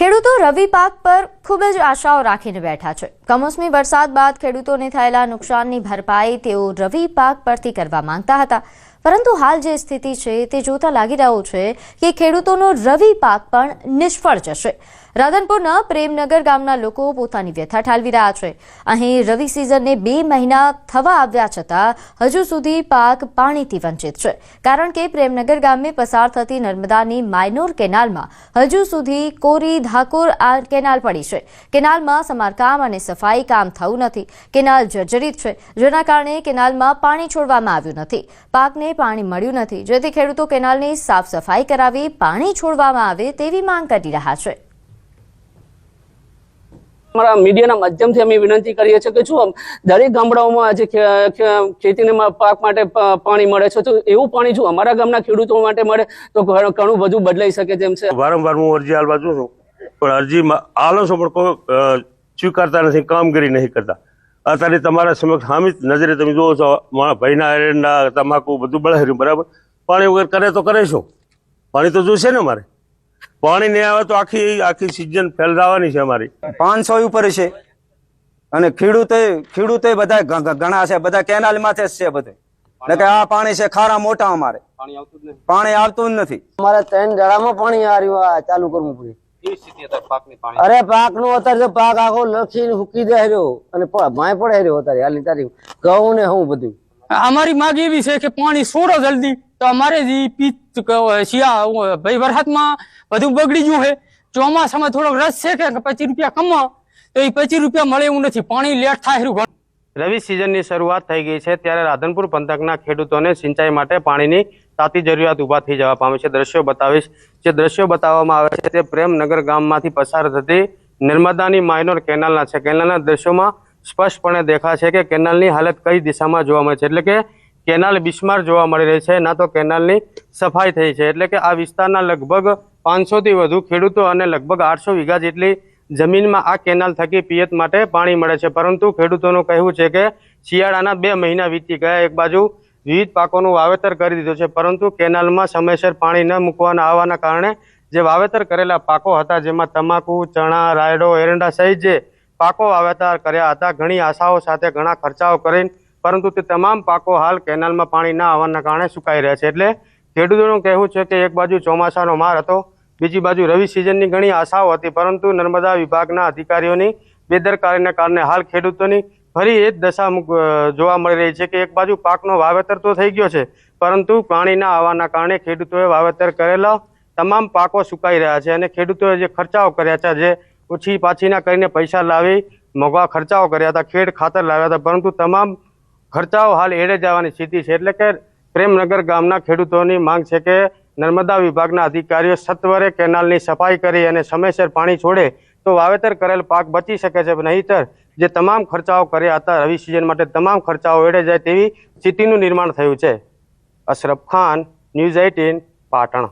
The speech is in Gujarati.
ખેડૂતો રવિ પાક પર ખૂબ જ આશાઓ રાખીને બેઠા છે। કમોસમી વરસાદ બાદ ખેડૂતોને થયેલા નુકસાનની ભરપાઈ તેઓ રવિ પાક પરથી કરવા માંગતા હતા, પરંતુ હાલ જે સ્થિતિ છે તે જોતા લાગી રહ્યું છે કે ખેડૂતોનો રવિ પાક પણ નિષ્ફળ જશે। રાધનપુરના પ્રેમનગર ગામના લોકો પોતાની વ્યથા ઠાલવી રહ્યા છે। અહીં રવિ સિઝનને 2 મહિના થવા આવ્યા છતાં હજુ સુધી પાક પાણીથી વંચિત છે, કારણ કે પ્રેમનગર ગામે પસાર થતી નર્મદાની માઇનોર કેનાલમાં હજુ સુધી કોરી ધાકોર કેનાલ પડી છે। કેનાલમાં સમારકામ અને સફાઈ કામ થયું નથી। કેનાલ જર્જરિત છે, જેના કારણે કેનાલમાં પાણી છોડવામાં આવ્યું નથી। પાકને પાણી મળ્યું નથી, જેથી ખેડૂતો કેનાલની સાફ સફાઈ કરાવી પાણી છોડવામાં આવે તેવી માંગ કરી રહ્યા છે। મીડિયાના માધ્યમથી અમે વિનંતી કરીએ છીએ કે જો દરેક ગામડાઓમાં આજે ખેતીના પાક માટે પાણી મળે છે, તો એવું પાણી જો અમારા ગામના ખેડૂતો માટે મળે તો ઘણું બધું બદલાઈ શકે તેમ છે। વારંવાર હું અરજી હાલવા છું, પણ અરજીમાં આલો છો પણ કોઈ સ્વીકારતા નથી, કામગીરી નહીં કરતા। અત્યારે તમારા સમક્ષ સામી નજરે તમે જુઓ છો, મારા ભાઈના એરંડા તમાકુ બધું બળેર્યું, બરાબર। પાણી વગર કરે તો કરે શું? પાણી તો જોશે ને મારે। પાણી નહીં આવે તો આખી સિઝન ફેલ જવાની છે અમારી। 500 ઉપર છે અને ખેડૂતો બધા ઘણા છે, બધા કેનાલ માથે જ છે બધું, એટલે કે આ પાણી છે ખારા મોટા, અમારે પાણી આવતું જ નથી। અમારે 3 જણામાં પાણી આ રહ્યું, ચાલુ કરવું પડે। અરે પાક નું અત્યારે પાક આખો લખીને હુકી દે રહ્યો અને ભાઈ પડે રહ્યો અત્યારે હાલની તારીખ ઘઉં ને હું બધું। અમારી માંગ એવી છે કે પાણી છોડો જલ્દી, તો અમારે ભાઈ વરસાદમાં બધું બગડી ગયું છે। ચોમાસામાં થોડોક રસ છે કે 25 રૂપિયા કમાઓ તો એ 25 રૂપિયા મળે એવું નથી, પાણી લેટ થાય। રવિ સિઝનની શરૂઆત થઈ ગઈ છે, ત્યારે રાધનપુર પંથકના ખેડૂતોને સિંચાઈ માટે પાણીની તાતી જરૂરિયાત ઊભા થઈ જવા પામી છે। દ્રશ્યો બતાવીશ। જે દ્રશ્યો બતાવવામાં આવે છે તે પ્રેમનગર ગામમાંથી પસાર થતી નર્મદાની માઇનોર કેનાલના છે। કેનાલના દ્રશ્યોમાં સ્પષ્ટપણે દેખાય છે કે કેનાલની હાલત કઈ દિશામાં જોવા મળે છે, એટલે કે કેનાલ બિસ્માર જોવા મળી રહી છે, ના તો કેનાલની સફાઈ થઈ છે। એટલે કે આ વિસ્તારના લગભગ 500 થી વધુ ખેડૂતો અને લગભગ 800 વીઘા જેટલી જમીનમાં આ કેનાલ થકી પિયત માટે પાણી મળે છે, પરંતુ ખેડૂતોનું કહેવું છે કે શિયાળાના 2 મહિના વીતી ગયા, એક બાજુ વિવિધ પાકોનું વાવેતર કરી દીધું છે, પરંતુ કેનાલમાં સમયસર પાણી ન મૂકવાના આવવાના કારણે જે વાવેતર કરેલા પાકો હતા, જેમાં તમાકુ, ચણા, રાયડો, એરંડા સહિત જે પાકો વાવેતર કર્યા હતા, ઘણી આશાઓ સાથે ઘણા ખર્ચાઓ કરીને, પરંતુ તે તમામ પાકો હાલ કેનાલમાં પાણી ના આવવાના કારણે સુકાઈ રહ્યા છે। એટલે ખેડૂતોનું કહેવું છે કે એક બાજુ ચોમાસાનો માર હતો, બીજી બાજુ રવિ સિઝનની ઘણી આશાઓ હતી, પરંતુ નર્મદા વિભાગના અધિકારીઓની બેદરકારીને કારણે હાલ ખેડૂતોની ફરી એ જ દશા જોવા મળી રહી છે કે એક બાજુ પાકનો વાવેતર તો થઈ ગયો છે, પરંતુ પાણી ના આવવાના કારણે ખેડૂતોએ વાવેતર કરેલા તમામ પાકો સુકાઈ રહ્યા છે અને ખેડૂતોએ જે ખર્ચાઓ કર્યા છે, જે ઓછી પાછીના કરીને પૈસા લાવી મોંઘા ખર્ચાઓ કર્યા હતા, ખેડ ખાતર લાવ્યા હતા, પરંતુ તમામ ખર્ચાઓ હાલ એડે જવાની સ્થિતિ છે। એટલે કે પ્રેમનગર ગામના ખેડૂતોની માંગ છે કે નર્મદા વિભાગના અધિકારીઓ સત્વરે કેનાલની સફાઈ કરી અને સમયસર પાણી છોડે તો વાવેતર કરેલ પાક બચી શકે છે, નહીંતર જે તમામ ખર્ચાઓ કર્યા હતા રવિ સિઝન માટે, તમામ ખર્ચાઓ એડે જાય તેવી સ્થિતિનું નિર્માણ થયું છે। અશરફ ખાન, ન્યૂઝ 18, પાટણ।